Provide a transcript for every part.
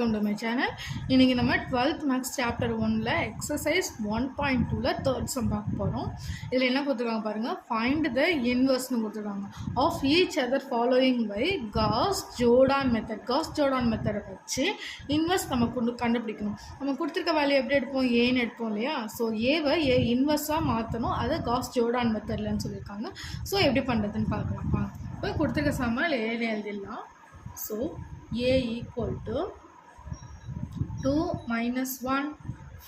Welcome to my channel. இன்றைக்கி நம்ம 12th maths chapter 1ல் எக்ஸசைஸ் 1.2ல் தேர்ட் சம் பார்க்க போகிறோம். இதில் என்ன கொடுத்துருக்காங்க பாருங்கள். ஃபைண்ட் த இன்வர்ஸ்னு கொடுத்துருக்காங்க of each other following by Gauss Jordan method. Gauss Jordan மெத்தடை வச்சு இன்வர்ஸ் நம்ம கண்டுபிடிக்கணும். நம்ம கொடுத்துருக்க வேல்யூ எப்படி எடுப்போம், ஏன்னு எடுப்போம் இல்லையா. ஸோ ஏவை இன்வர்ஸாக மாற்றணும், அதை காஸ் ஜோர்டான் மெத்தட்லன்னு சொல்லியிருக்காங்க. ஸோ எப்படி பண்ணுறதுன்னு பார்க்கலாம். இப்போ கொடுத்துருக்க சம்மல் ஏன்னு எழுதிடலாம். So a equal to 2 minus 1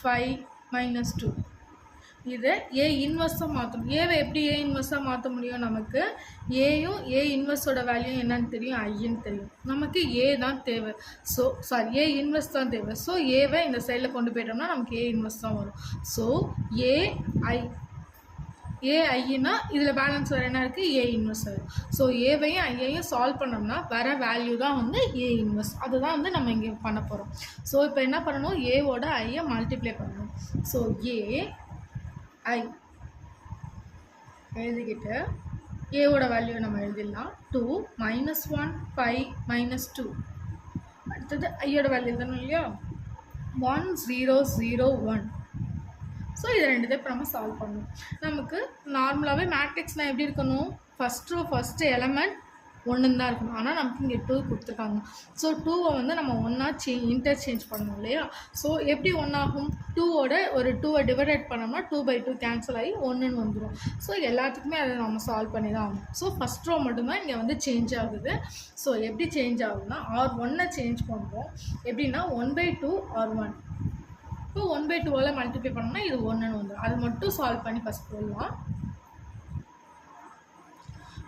5 minus 2. இதை a இன்வர்ஸாக மாற்றணும். ஏவை எப்படி a இன்வர்ஸாக மாற்ற முடியும்? நமக்கு ஏயும் a இன்வர்ஸோட வேல்யூ என்னன்னு தெரியும், ஐன்னு தெரியும். நமக்கு a தான் தேவை. ஸோ a இன்வர்ஸ் தான் தேவை. ஸோ ஏவை இந்த சைடில் கொண்டு போயிட்டோம்னா நமக்கு a இன்வர்ஸ் தான் வரும். ஸோ ஏஐனா இதில் பேலன்ஸ் வேறு என்ன இருக்குது, ஏ இன்வெர்ஸ் வரும். ஸோ ஏவையும் ஐயையும் சால்வ் பண்ணோம்னா வர வேல்யூ தான் வந்து ஏ இன்வெர்ஸ். அதுதான் வந்து நம்ம இங்கே பண்ண போகிறோம். ஸோ இப்போ என்ன பண்ணணும், ஏவோட ஐயை மல்டிப்ளை பண்ணணும். ஸோ ஏஐ எழுதிக்கிட்டு ஏவோட வேல்யூ நம்ம எழுதிடலாம். 2 minus 1 5 minus 2. அடுத்தது ஐயோட வேல்யூ தானே இல்லையா, 1 0 0 1. ஸோ இது ரெண்டுத்தையும் இப்போ நம்ம சால்வ் பண்ணணும். நமக்கு நார்மலாகவே மேட்ரிக்ஸ்னால் எப்படி இருக்கணும், ஃபஸ்ட்டு எலமெண்ட் ஒன்றுன்னு தான் இருக்கணும். ஆனால் நமக்கு இங்கே 2 கொடுத்துருக்காங்க. ஸோ 2வை வந்து நம்ம ஒன்றா இன்டர்சேஞ்ச் பண்ணணும் இல்லையா. ஸோ எப்படி ஒன்றாகும், 2வோட ஒரு 2வை டிவைடட் பண்ணோம்னா 2/2 கேன்சல் ஆகி 1ன்னு வந்துடும். ஸோ எல்லாத்துக்குமே அதை நம்ம சால்வ் பண்ணி தான் ஆகணும். ஸோ ஃபஸ்ட் ரோ மட்டும்தான் இங்கே வந்து சேஞ்ச் ஆகுது. ஸோ எப்படி சேஞ்ச் ஆகுதுன்னா R1-ஐ சேஞ்ச் பண்ணுறோம். எப்படின்னா 1/2 R1. இப்போ 1/2 மல்டிப்ளை பண்ணோம்னா இது 1ன்னு வந்துடும். அது மட்டும் சால்வ் பண்ணி ஃபஸ்ட் போடலாம்.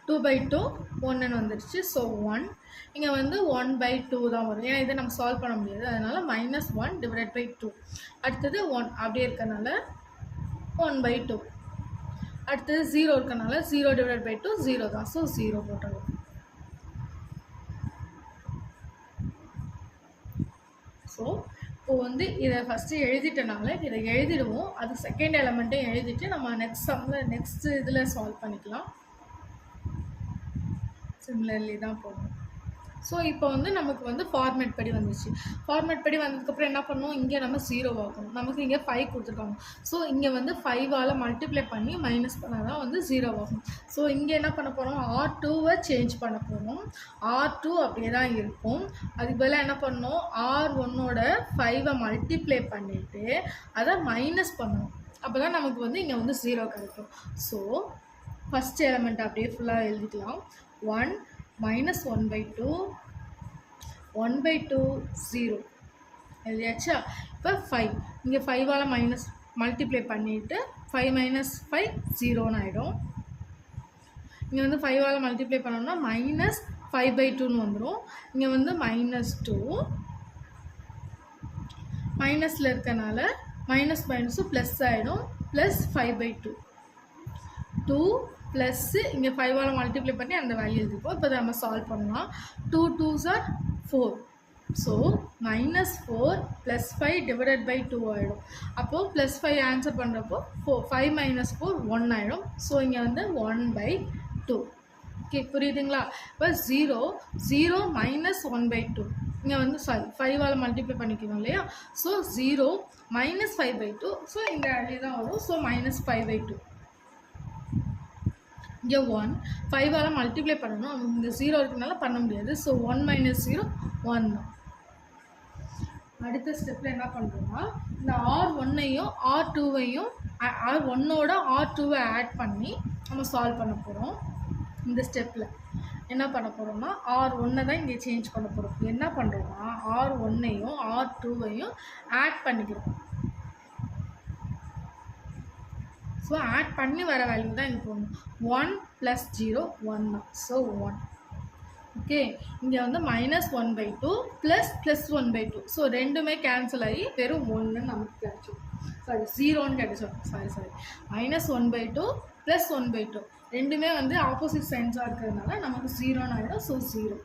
2/2 1ன்னு வந்துடுச்சு. ஸோ 1 இங்கே வந்து 1/2 தான் வரும். ஏன்னா இதை நம்ம சால்வ் பண்ண முடியாது, அதனால் -1 / 2. அடுத்தது 1 அப்படியே இருக்கனால 1/2. அடுத்தது 0 இருக்கனால 0 / 2 0 தான். ஸோ 0 போட்டுருவோம். ஸோ இப்போ வந்து இதை ஃபஸ்ட்டு எழுதிட்டனால இதை எழுதிடுவோம். அது செகண்ட் எலமெண்ட்டையும் எழுதிட்டு நம்ம நெக்ஸ்ட் இதில் சால்வ் பண்ணிக்கலாம். சிமிலர்லி தான் போகணும். ஸோ இப்போ வந்து நமக்கு வந்து ஃபார்மேட் படி வந்துச்சு. ஃபார்மேட் படி வந்ததுக்கப்புறம் என்ன பண்ணணும், இங்கே நம்ம 0 ஆக்கணும். நமக்கு இங்கே 5 கொடுத்துருக்காங்க. ஸோ இங்கே வந்து 5ஆல் மல்டிப்ளை பண்ணி மைனஸ் பண்ணால் தான் வந்து 0 ஆகும். ஸோ இங்கே என்ன பண்ண போகிறோம், R2-வை சேஞ்ச் பண்ண போகிறோம். R2 அப்படியே தான் இருக்கும். அதுக்கு பதிலாக என்ன பண்ணணும், R1-ஓட 5-ஐ மல்டிப்ளை பண்ணிவிட்டு அதை மைனஸ் பண்ணணும். அப்போ தான் நமக்கு வந்து இங்கே வந்து 0 கிடைக்கும். ஸோ ஃபஸ்ட் எலமெண்ட் அப்படியே ஃபுல்லாக எழுதிக்கலாம். 1 minus 1/2 1/2 0 எழுதியாச்சா. இப்போ 5 இங்கே 5ஆல் மல்டிப்ளை பண்ணிவிட்டு 5 minus 5 0ன்னு ஆகிடும். இங்கே வந்து 5ஆல் மல்டிப்ளை பண்ணோம்னா -5/2ன்னு வந்துடும். இங்கே வந்து -2 மைனஸில் இருக்கனால மைனஸும் ப்ளஸ் ஆகிடும். +5/2 2 ப்ளஸ்ஸு இங்கே 5ஆல் மல்டிப்ளை பண்ணி அந்த வேல்யூ எழுதிப்போம். இப்போ நம்ம சால்வ் பண்ணலாம். 2 2s are 4. ஸோ -4 + 5 / 2 ஆகிடும். அப்போது +5 ஆன்சர் பண்ணுறப்போ 5 - 4 1 ஆகிடும். ஸோ இங்கே வந்து 1/2. ஓகே, புரியுதுங்களா. இப்போ 0 -1/2 இங்கே வந்து 5ஆல் மல்டிப்ளை பண்ணிக்கணும் இல்லையா. ஸோ 0 -5/2. ஸோ இந்த வேல்யூ தான் வரும். ஸோ -5/2. இங்கே 1 5ஆல் மல்டிப்ளை பண்ணணும். நமக்கு இங்கே 0 இருக்கிறதுனால பண்ண முடியாது. ஸோ 1 - 0 1 தான். அடுத்த ஸ்டெப்பில் என்ன பண்ணுறோம்னா, இந்த R1-ஐயும் R2-வையும் R1-ஓட R2-வை ஆட் பண்ணி நம்ம சால்வ் பண்ண போகிறோம். இந்த ஸ்டெப்பில் என்ன பண்ண போகிறோம்னா, R1-ஐ தான் இங்கே சேஞ்ச் பண்ண போகிறோம். என்ன பண்ணுறோம்னா, R1-ஐயும் R2-வையும் ஆட் பண்ணிக்கிறோம். ஸோ ஆட் பண்ணி வர வேல்யூ தான் இங்கே போடணும். 1 + 0 1 தான். ஸோ 1. ஓகே, இங்கே வந்து -1/2 + 1/2. ஸோ ரெண்டுமே கேன்சல் ஆகி வெறும் 1ன்னு நமக்கு கிடைச்சிடும். 0ன்னு கிடைச்சிடும். -1/2 + 1/2 ரெண்டுமே வந்து ஆப்போசிட் சைன்ஸாக இருக்கிறதுனால நமக்கு 0ன்னு ஆகிடும். ஸோ 0.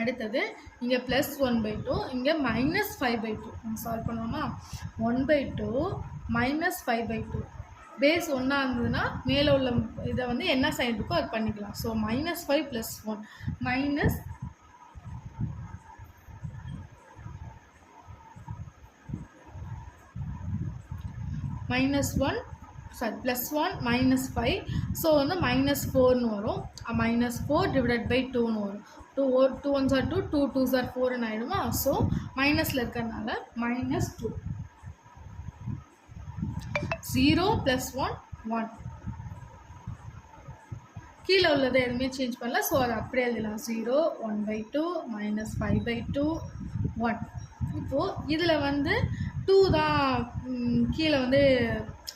அடுத்தது இங்கே +1/2 இங்கே -5/2 நம்ம சால்வ் பண்ணோம்னா 1/2 -5/2 பேஸ் ஒன்றா இருந்ததுன்னா மேலே உள்ள இதை வந்து என்ன சைடு இருக்கோ அது பண்ணிக்கலாம். ஸோ -5 + 1 -1 சாரி +1 -5 ஸோ வந்து -4ன்னு வரும். -4 டிவைடட் பை 2ன்னு வரும். 2 1s are 2, 2 2s are 4ன்னு ஆகிடுமா. So மைனஸில் இருக்கிறதுனால -2. 0 + 1 1. கீழே உள்ளதை எதுவுமே சேஞ்ச் பண்ணல. ஸோ அதை அப்படியே எழுதலாம். 0 1/2 -5/2 1. இப்போது இதில் வந்து 2 தான் கீழே வந்து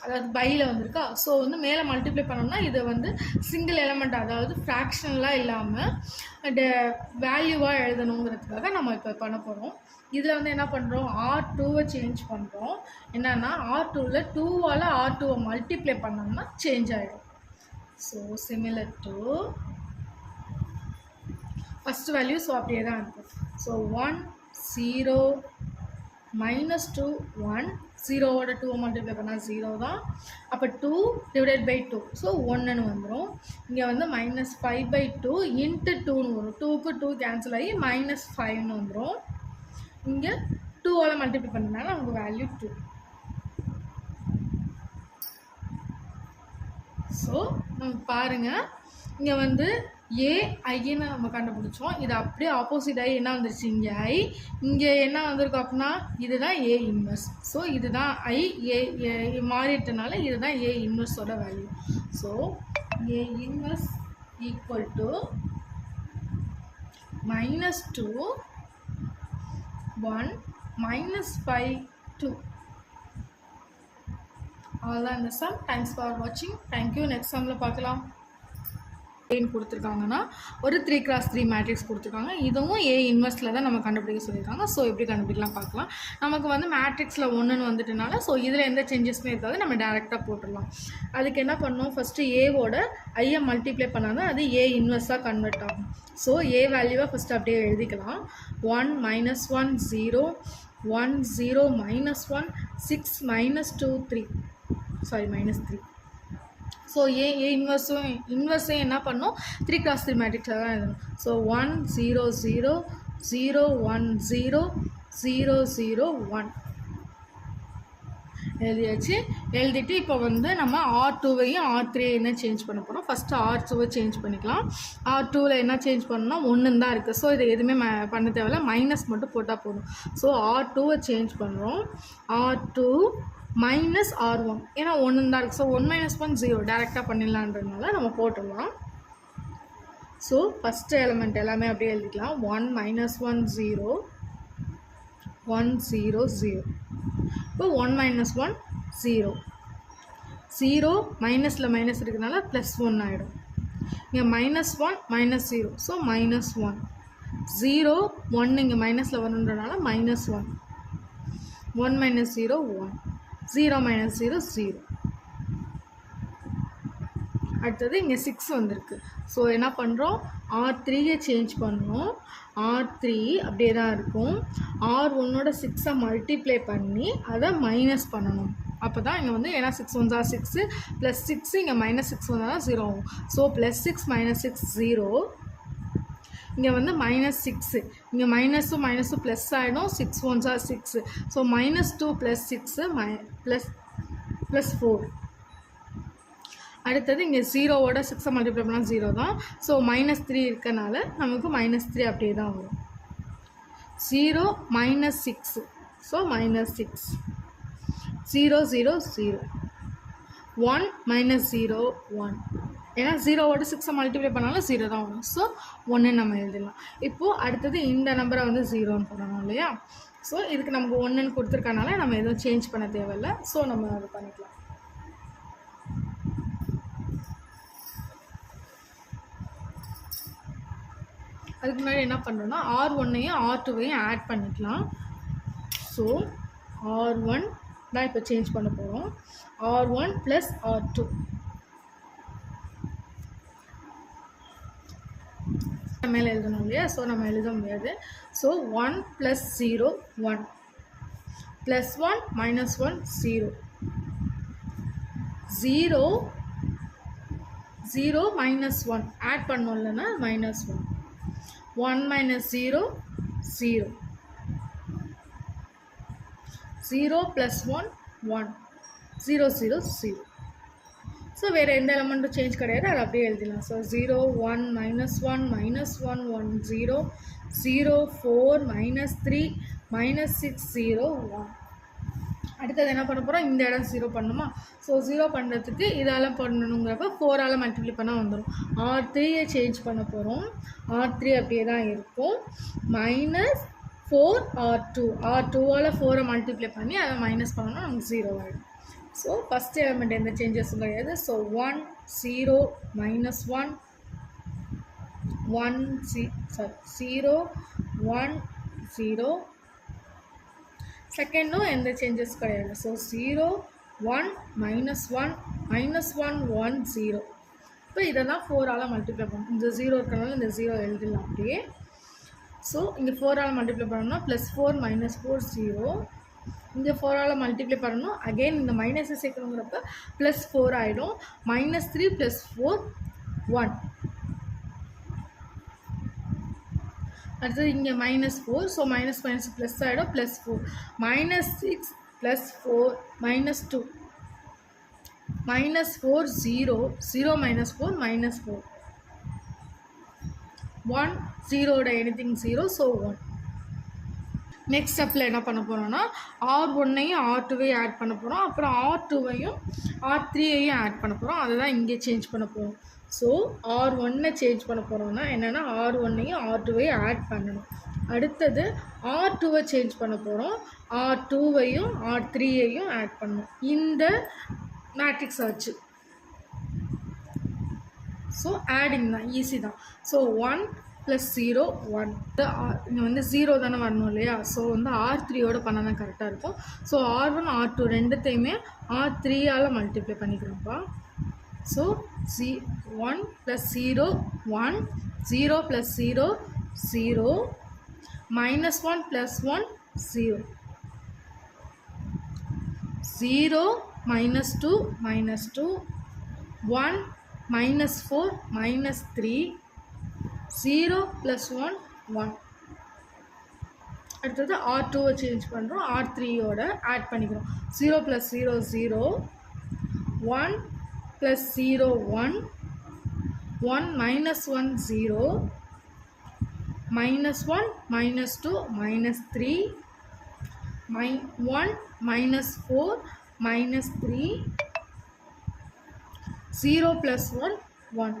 அதாவது பையில் வந்திருக்கா. ஸோ வந்து மேலே மல்டிப்ளை பண்ணோம்னா இதை வந்து சிங்கிள் எலமெண்ட் அதாவது ஃப்ராக்ஷனலாக இல்லாமல் வேல்யூவாக எழுதணுங்கிறதுக்காக நம்ம இப்போ பண்ண போகிறோம். இதில் வந்து என்ன பண்ணுறோம், R2வை சேஞ்ச் பண்ணுறோம். என்னென்னா R2ல் 2வால் R2வை மல்டிப்ளை பண்ணோம்னா சேஞ்ச் ஆகிடும். So similar to first value. So அப்படியே தான் இருக்கும். ஸோ 1 0 -2 1. 0வோட 2வை மல்டிப்ளை பண்ணால் 0 தான். அப்போ 2 டிவைடட் பை 2 ஸோ 1ன்னு வந்துடும். இங்கே வந்து -5/2 இன்ட்டு 2ன்னு வரும். 2க்கு 2 கேன்சல் ஆகி -5ன்னு வந்துடும். இங்கே 2வால் மல்டிப்ளை பண்ணனால நமக்கு வேல்யூ 2. ஸோ நம்ம பாருங்கள், இங்கே வந்து ஐன்னு நம்ம கண்டுபிடிச்சோம். இது அப்படியே ஆப்போசிட் ஆகி என்ன வந்துருச்சு, இங்கே ஐ, இங்கே என்ன வந்திருக்கும் அப்படின்னா இதுதான் ஏ இன்வெர்ஸ். ஸோ இதுதான் ஐ, ஏ மாறிட்டனால இதுதான் ஏ இன்வெர்ஸோட value. So A inverse equal to -2 1 -5 2. அவ்வளோதான் இந்த சம். தேங்க்ஸ் ஃபார் வாட்சிங். தேங்க்யூ. நெக்ஸ்ட் சம்மில் பார்க்கலாம். ஏன்னு கொடுத்துருக்காங்கன்னா ஒரு 3x3 மேட்ரிக்ஸ் கொடுத்துருக்காங்க. இதுவும் ஏ இன்வெர்ஸில் தான் நம்ம கண்டுபிடிக்க சொல்லியிருக்காங்க. ஸோ எப்படி கண்டுபிடிக்கலாம் பார்க்கலாம். நமக்கு வந்து மேட்ரிக்ஸில் 1ன்னு வந்துட்டனால ஸோ இதில் எந்த சேஞ்சஸுமே இருக்காது, நம்ம டேரெக்டாக போட்டுடலாம். அதுக்கு என்ன பண்ணணும், ஃபஸ்ட்டு ஏவோட ஐயை மல்டிப்ளை பண்ணால் தான் அது ஏ இன்வெர்ஸாக கன்வெர்ட் ஆகும். ஸோ ஏ வேல்யூவை ஃபஸ்ட்டு அப்படியே எழுதிக்கலாம். 1 -1 0 1 0 -1 6 -2 3 -3. ஸோ ஏ இன்வெர்ஸும் என்ன பண்ணோம், 3x3 மேட்ரிக்ஸில் தான் எழுதணும். ஸோ 1 0 0 0 1 0 0 0 1 எழுதியாச்சு. எழுதிட்டு இப்போ வந்து நம்ம R2வையும் R3 என்ன சேஞ்ச் பண்ண போகிறோம். ஃபஸ்ட்டு R2வை சேஞ்ச் பண்ணிக்கலாம். R2வில் என்ன சேஞ்ச் பண்ணணும்னா 1ன்னு தான் இருக்குது. ஸோ இதை எதுவுமே பண்ண தேவையில்ல, மைனஸ் மட்டும் போட்டால் போதும். ஸோ R2வை சேஞ்ச் பண்ணுறோம். R2 -R1 ஏன்னா 1 தான் இருக்குது. ஸோ 1 -1 0 டேரெக்டாக பண்ணிடலான்றதுனால நம்ம போட்டுடலாம். ஸோ ஃபஸ்ட்டு எலிமெண்ட் எல்லாமே அப்படியே எழுதிக்கலாம். 1 -1 0 1 0 0. இப்போ 1 -1 0 0 மைனஸில் மைனஸ் இருக்கிறதுனால +1 ஆகிடும். இங்கே -1 -0 ஸோ -1 0 1 இங்கே மைனஸில் வரணுன்றனால -1 1 -0 1 0 -0 0. அடுத்தது இங்கே 6 வந்திருக்கு. ஸோ என்ன பண்ணுறோம், R3யை சேஞ்ச் பண்ணணும். R3 அப்படியே தான் இருக்கும். R1ஓட 6ஐ மல்டிப்ளை பண்ணி அதை மைனஸ் பண்ணணும். அப்போ தான் இங்கே வந்து ஏன்னா 6 1s are 6 +6 இங்கே -6 வந்தால் தான் 0 ஆகும். ஸோ +6 -6 0. இங்கே வந்து -6 இங்கே மைனஸும் ப்ளஸ் ஆகிடும். 6 1s are 6 ஸோ -2 +6 +4. அடுத்தது இங்கே 0வோட 6ஐ மல்டிப்ளை பண்ணால் 0 தான். ஸோ -3 இருக்கனால நமக்கு -3 அப்படியே தான் வரும். 0 -6 ஸோ -6 0 0 0 1 -0 1 ஏன்னா 0வோட 6ஐ மல்டிப்ளை பண்ணாலும் 0 தான் வரும். ஸோ 1 நம்ம எழுதிடலாம். இப்போது அடுத்தது இந்த நம்பரை வந்து 0ன்னு பண்ணணும் இல்லையா. ஸோ இதுக்கு நமக்கு 1ன்னு கொடுத்துருக்கனால நம்ம எதுவும் சேஞ்ச் பண்ண தேவையில்லை. ஸோ நம்ம அதை பண்ணிக்கலாம். அதுக்கு முன்னாடி என்ன பண்ணுறோன்னா R1ஐயும் R2வையும் ஆட் பண்ணிக்கலாம். ஸோ R1 தான் இப்போ சேஞ்ச் பண்ண போகிறோம். R1 + R2 மேலே எழுதணும் இல்லையா. ஸோ நம்ம எழுத முடியாது. ஸோ 1 + 0 1 +1 -1 0 0 0 -1 ஆட் பண்ணோம் இல்லைன்னா -1 1 - 0 0 0 + 1 1 0 0 0. ஸோ வேறு எந்த எலமெண்ட்டும் சேஞ்ச் கிடையாது, அதை அப்படியே எழுதிடலாம். ஸோ 0 1 -1 -1 1 0 0 4 -3 -6 0 1. அடுத்தது என்ன பண்ண போகிறோம், இந்த இடம் 0 பண்ணணுமா? ஸோ 0 பண்ணுறதுக்கு இதால் பண்ணணுங்கிறப்ப 4ஆல் மல்டிப்ளை பண்ணால் வந்துடும். R3யை சேஞ்ச் பண்ண போகிறோம். R3 அப்படியே தான் இருக்கும். -4 R2. R2ஆல் 4 மல்டிப்ளை பண்ணி அதை மைனஸ் பண்ணோம்னா நமக்கு 0 ஆகிடும். ஸோ ஃபஸ்ட் எலிமெண்ட் எந்த சேஞ்சஸும் கிடையாது. ஸோ 1 0 -1 1 0 1 0. செகண்டும் எந்த சேஞ்சஸ் கிடையாது. ஸோ 0 1 -1 -1 1 0. இப்போ இதெல்லாம் 4ஆல் மல்டிப்ளை பண்ணணும். இந்த 0 இருக்கிறனால இந்த 0 எழுதிடலாம் அப்படியே. ஸோ இங்கே 4ஆல் மல்டிப்ளை பண்ணணும்னா +4 -4 0. இங்கே 4ஆல் மல்டிப்ளை பண்ணணும். அகெயின் இந்த மைனஸை சேர்க்கணுங்கிறப்ப +4 ஆகிடும். -3 +4 1. அடுத்தது இங்கே -4. ஸோ மைனஸ் ப்ளஸ் ஆகிடும், +4 -6 +4 -2 -4 0 0 -4 -4 1 0ஓட எனிதிங் 0. ஸோ 1. நெக்ஸ்ட் ஸ்டெப்பில் என்ன பண்ண போகிறோம்னா R1ஐயும் R2வையும் ஆட் பண்ண போகிறோம். அப்புறம் R2வையும் R3ஐயும் ஆட் பண்ண போகிறோம். அதை தான் இங்கே சேஞ்ச் பண்ண போகிறோம். ஸோ R1 சேஞ்ச் பண்ண போகிறோம்னா என்னென்னா R1ஐயும் R2வையும் ஆட் பண்ணணும். அடுத்தது R2வை சேஞ்ச் பண்ண போகிறோம். R2வையும் R3ஐயும் ஆட் பண்ணணும். இந்த மேட்ரிக்ஸ் ஆச்சு. ஸோ ஆடிங் தான், ஈஸி தான். ஸோ 1 +0 1. இங்கே வந்து 0 தானே வரணும் இல்லையா? ஸோ வந்து R3யோட பண்ணால் தான் கரெக்டாக இருக்கும். ஸோ R1 R2 ரெண்டுத்தையுமே R3ஆல் மல்டிப்ளை பண்ணிக்கிறோம்ப்பா. ஸோ 1 +0 1 0 +0 0 -1 +1 0 0 -2 -2 1 -4 -3 0 +1 1. அடுத்தது R2வை சேஞ்ச் பண்ணுறோம். R3யோட ஆட் பண்ணிக்கிறோம். 0 +0 0 1 +0 1 1 -1 0 -1 -2 -3 1 -4 -3 0 +1 1.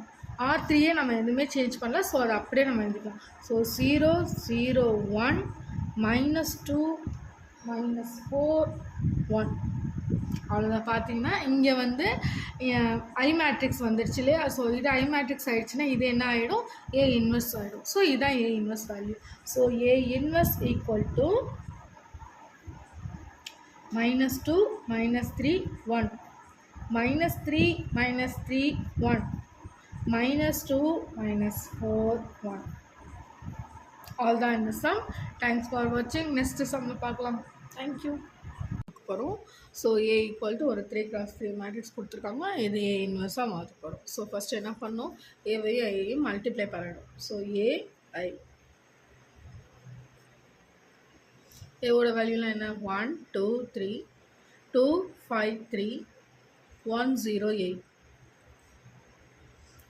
R3யே நம்ம எதுவுமே சேஞ்ச் பண்ணல. ஸோ அதை அப்படியே நம்ம எழுதிக்கலாம். ஸோ 0 0 1 -2 -4 1. அவ்வளோதான். பார்த்தீங்கன்னா இங்கே வந்து ஐ மேட்ரிக்ஸ் வந்துடுச்சு இல்லையா? ஸோ இது ஐ மேட்ரிக்ஸ் ஆகிடுச்சுன்னா இது என்ன ஆகிடும், A இன்வெர்ஸ் ஆகிடும். ஸோ இதுதான் A inverse value. So A inverse equal to -2 -3 1 -3 -3 1 -2 -4 1. All தான் இந்த சம். தேங்க்ஸ் ஃபார் வாட்சிங். நெக்ஸ்ட் சம்மில் பார்க்கலாம். தேங்க்யூ. போகிறோம். ஸோ A = ஒரு 3x3 மேட்ரிக்ஸ் கொடுத்துருக்காங்க. இது A இன்வெர்ஸாக மாற்ற போகிறோம். ஸோ ஃபஸ்ட்டு என்ன பண்ணணும், ஏவையும் ஐயையும் மல்டிப்ளை பண்ணணும். ஸோ AI ஏவோட வேல்யூலாம் என்ன, 1 2 3 2 5 3 1 0 8.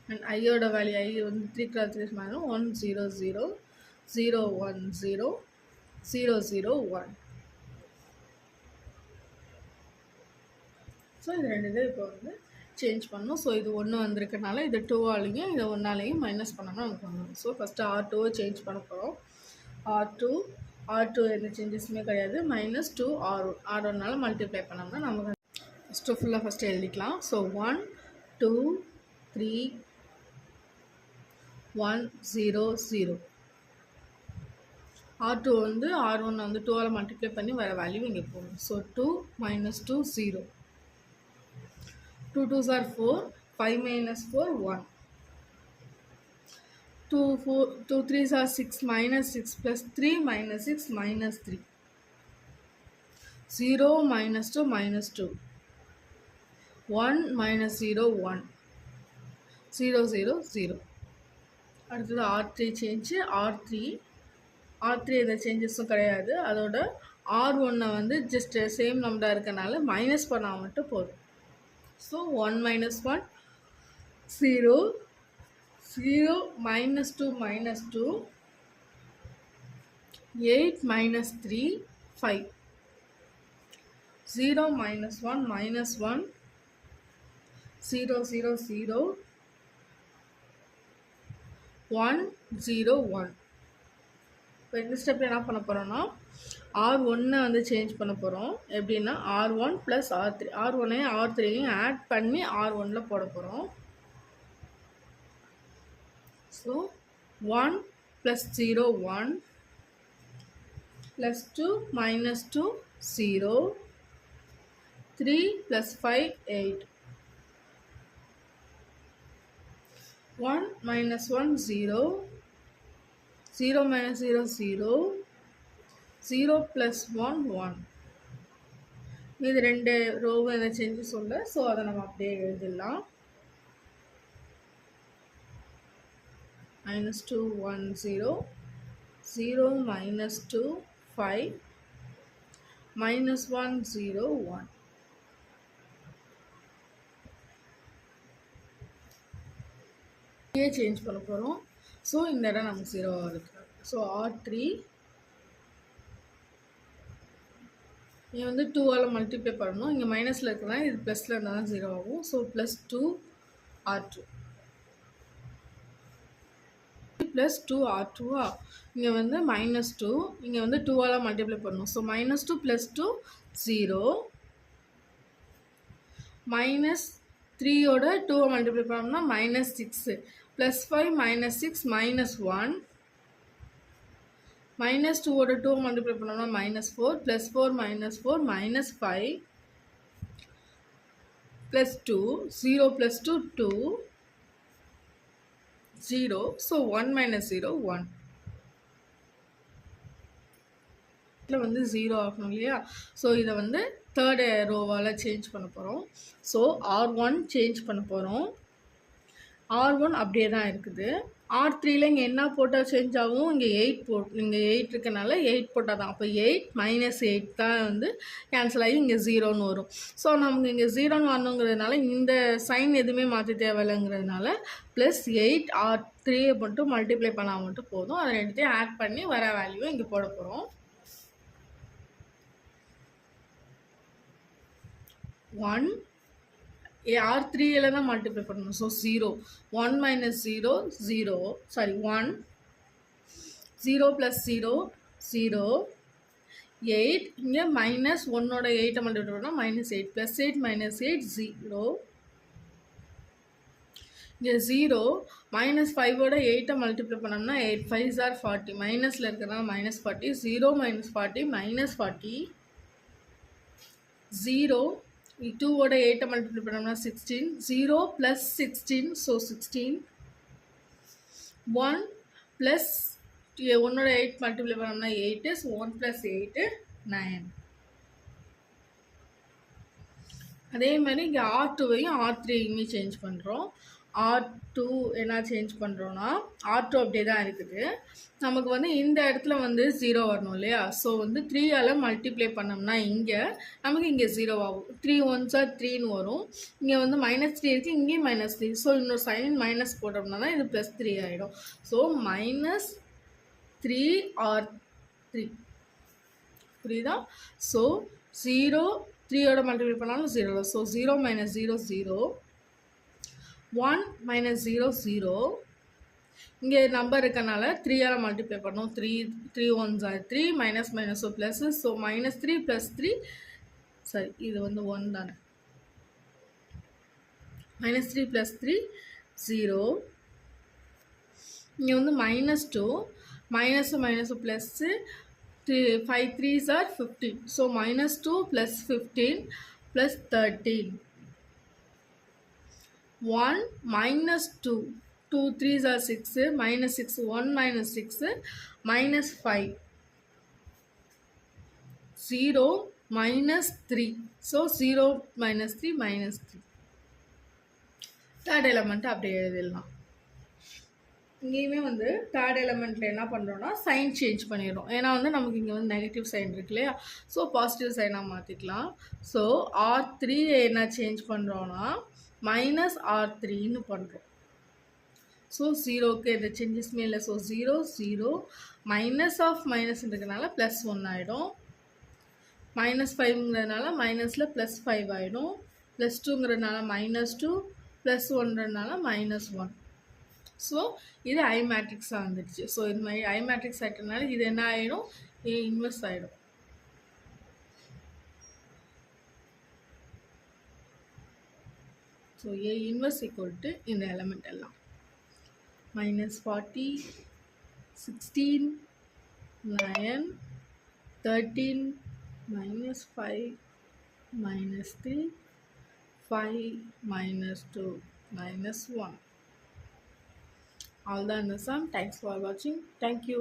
அண்ட் ஐயோட வேல்யூ ஐ வந்து 3x3 மேலும் 1 0 0 0 1 0 0 0 1. ஸோ இது ரெண்டு இது இப்போ வந்து சேஞ்ச் பண்ணணும். ஸோ இது 1 வந்திருக்கனால இது 2ஆலையும் இதை 1ஆலையும் மைனஸ் பண்ணோம்னா நமக்கு வந்துடும். ஸோ ஃபஸ்ட்டு R2வை சேஞ்ச் பண்ண போகிறோம். R2 எந்த சேஞ்சஸுமே கிடையாது. -2 R1னால் மல்டிப்ளை பண்ணோம்னா நமக்கு ஃபஸ்ட்டு எழுதிக்கலாம். ஸோ 1 2 3 1 0 0. R2 வந்து R1 வந்து 2ஆல் மல்டிப்ளை பண்ணி வர வேல்யூ இங்கே போகணும். So 2 -2 0 2 2s are 4 5 - 4 1 2 3s are 6 -6 + 3 -6 -3 0 -2 -2 1 -0 1 0 0 0. அடுத்தது R3 சேஞ்சு. R3 எந்த சேஞ்சஸும் கிடையாது. அதோட R1 வந்து ஜஸ்ட் சேம் நம்பராக இருக்கனால மைனஸ் பண்ணால் மட்டும் போதும். So 1 minus 1 0 0 minus 2 minus 2 8 minus 3 5 0 minus 1 minus 1 0 0 0 1 0 1. இப்போ இந்த ஸ்டெப்பில் என்ன பண்ண போகிறோன்னா R1 வந்து சேஞ்ச் பண்ண போகிறோம். எப்படின்னா R1 + R3 R1ஐயும் R3ஐயும் ஆட் பண்ணி R1ல போட போகிறோம். ஸோ 1 + 0 1 + 2 - 2 0 3 + 5 8 1 - 1 0 0 - 0 0 0 + 1 1. இது ரெண்டு ரோவும் எதை சேஞ்சஸ் சொல்ல. ஸோ அதை நம்ம அப்படியே எழுதிடலாம். -2 1 0 0 - 2 5 -1 0 1. சேஞ்ச் பண்ண போகிறோம். ஸோ இந்த இடம் நமக்கு 0 இருக்கு. ஸோ R3 இது வந்து 2ஆல் மல்டிப்ளை பண்ணணும். இங்கே மைனஸில் இருக்குன்னா இது ப்ளஸில் இருந்தால் தான் 0 ஆகும். ஸோ +2 R2 +2 R2 இங்கே வந்து -2 இங்கே வந்து 2ஆல் மல்டிப்ளை பண்ணணும். ஸோ -2 + 2 0 -3யோட 2 மல்டிப்ளை பண்ணோம்னா -6 +5 -6 -1 -2ஓட 2 மல்டிப்ளை பண்ணோம்னா -4 +4 -4 -5 +2 0 + 2 2 0. ஸோ 1 - 0 1. இதில் வந்து 0 ஆகணும் இல்லையா? ஸோ இதை வந்து தேர்டு ரோவால் சேஞ்ச் பண்ண போகிறோம். ஸோ R1 சேஞ்ச் பண்ண போகிறோம். R1 அப்படியே தான் இருக்குது. R3ல இங்கே என்ன போட்டால் சேஞ்ச் ஆகும்? இங்கே 8 இருக்கனால 8 போட்டால் தான். அப்போ 8 - 8 தான் வந்து கேன்சல் ஆகி இங்கே 0ன்னு வரும். ஸோ நமக்கு இங்கே 0ன்னு வரணுங்கிறதுனால இந்த சைன் எதுவுமே மாற்றி தேவையில்லைங்கிறதுனால +8 R3 மட்டும் மல்டிப்ளை பண்ணால் மட்டும் போதும். அதை ரெண்டுத்தையும் ஆட் பண்ணி வர வேல்யூவை இங்கே போட போகிறோம். 1 R3ல தான் மல்டிப்ளை பண்ணணும். ஸோ 0 1 - 0 0 சாரி 1 0 + 0 0 8 இங்கே -1ஓட 8 மல்டிப்ளை பண்ணால் -8 +8 - 8 0 இங்கே 0 -5ஓட 8 மல்டிப்ளை பண்ணோம்னா 8 5s are 40 மைனஸில் இருக்கிறதுனால -40 0 - 40 -40 0 2ஓட 8 மல்டிப்ளை பண்ணோம்னா 16 0 + 16 ஸோ 16 1 + 1ஓட 8 மல்டிப்ளை பண்ணோம்னா 8 ஸோ 1 + 8 9. அதே மாதிரி இங்கே R2வையும் R3யுமே சேஞ்ச் பண்ணுறோம். R2 என்ன சேஞ்ச் பண்ணுறோன்னா R2 அப்படியே தான் இருக்குது. நமக்கு வந்து இந்த இடத்துல வந்து 0 வரணும் இல்லையா? ஸோ வந்து 3ஆல் மல்டிப்ளை பண்ணோம்னா இங்கே நமக்கு இங்கே 0 ஆகும். 3 1s are 3ன்னு வரும். இங்கே வந்து -3 இருக்குது, இங்கேயும் -3. ஸோ இன்னொரு சைன் மைனஸ் போட்டோம்னா தான் இது +3 ஆகிடும். ஸோ -3 R3 புரியுதா? ஸோ 0 3ஓட மல்டிப்ளை பண்ணாலும் 0. ஸோ 0 - 0 0 1 - 0 0 இங்கே நம்பர் இருக்கனால 3ஆல் மல்டிப்ளை பண்ணோம். 3 1s are 3 - so plus so -3 + 3 சரி இது வந்து 1 தானே. -3 + 3 0 இங்கே வந்து -2 - plus 5 3s are 15 so -2 + 15 + 13 1 - 2 2 3s are 6 -6 1 - 6 -5 0 -3 so 0 - 3 -3 third element அப்படியே எழுதிடலாம். இங்கேயுமே வந்து தேர்ட் எலமெண்ட்டில் என்ன பண்ணுறோன்னா சைன் சேஞ்ச் பண்ணிடுறோம். ஏன்னா வந்து நமக்கு இங்கே வந்து நெகட்டிவ் சைன் இருக்கு இல்லையா, ஸோ பாசிட்டிவ் சைனாக மாற்றிக்கலாம். ஸோ R3 என்ன சேஞ்ச் பண்ணுறோன்னா -R3ன்னு பண்ணுறோம். ஸோ ஜீரோக்கு எந்த சேஞ்சஸுமே இல்லை. ஸோ 0 0 மைனஸ் ஆஃப் மைனஸ்ன்றதுனால +1 ஆகிடும். -5ங்கிறதுனால மைனஸில் +5 ஆகிடும். +2ங்கிறதுனால -2 +1ன்றதுனால -1. ஸோ இது ஐ மேட்ரிக்ஸாக வந்துடுச்சு. ஸோ இது மாதிரி ஐ மேட்ரிக்ஸ் ஆகிட்டனால இது என்ன ஆகிடும், A இன்வெர்ஸ் ஆகிடும். So A inverse equal to இந்த எலமெண்ட் எல்லாம் -40 16 9 13 -5 -3 5 -2 -1. All done the sum. Thanks for watching. Thank you.